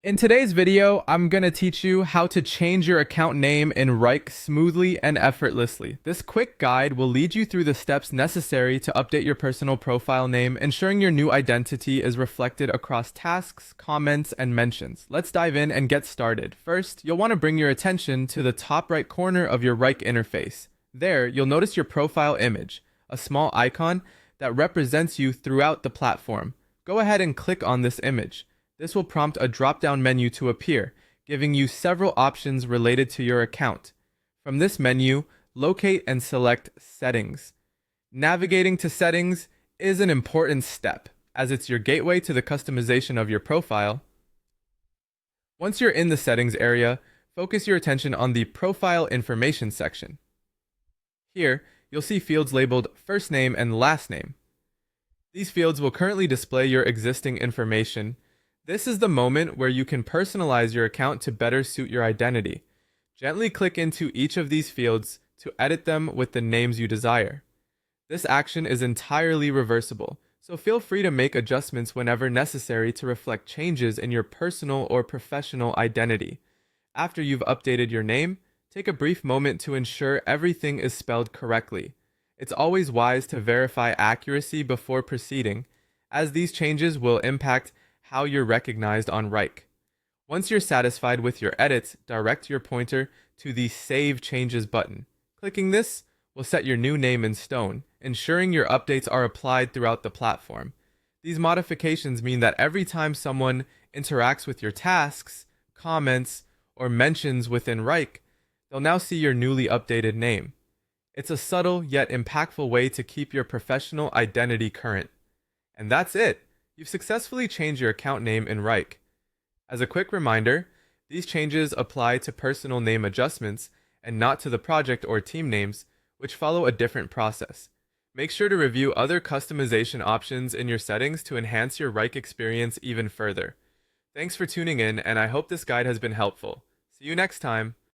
In today's video, I'm going to teach you how to change your account name in Wrike smoothly and effortlessly. This quick guide will lead you through the steps necessary to update your personal profile name, ensuring your new identity is reflected across tasks, comments, and mentions. Let's dive in and get started. First, you'll want to bring your attention to the top right corner of your Wrike interface. There, you'll notice your profile image, a small icon that represents you throughout the platform. Go ahead and click on this image. This will prompt a drop-down menu to appear, giving you several options related to your account. From this menu, locate and select Settings. Navigating to Settings is an important step, as it's your gateway to the customization of your profile. Once you're in the Settings area, focus your attention on the Profile Information section. Here, you'll see fields labeled First Name and Last Name. These fields will currently display your existing information. This is the moment where you can personalize your account to better suit your identity. Gently click into each of these fields to edit them with the names you desire. This action is entirely reversible, so feel free to make adjustments whenever necessary to reflect changes in your personal or professional identity. After you've updated your name, take a brief moment to ensure everything is spelled correctly. It's always wise to verify accuracy before proceeding, as these changes will impact how you're recognized on Wrike. Once you're satisfied with your edits, direct your pointer to the Save Changes button. Clicking this will set your new name in stone, ensuring your updates are applied throughout the platform. These modifications mean that every time someone interacts with your tasks, comments, or mentions within Wrike, they'll now see your newly updated name. It's a subtle yet impactful way to keep your professional identity current. And that's it! You've successfully changed your account name in Wrike. As a quick reminder, these changes apply to personal name adjustments and not to the project or team names, which follow a different process. Make sure to review other customization options in your settings to enhance your Wrike experience even further. Thanks for tuning in, and I hope this guide has been helpful. See you next time!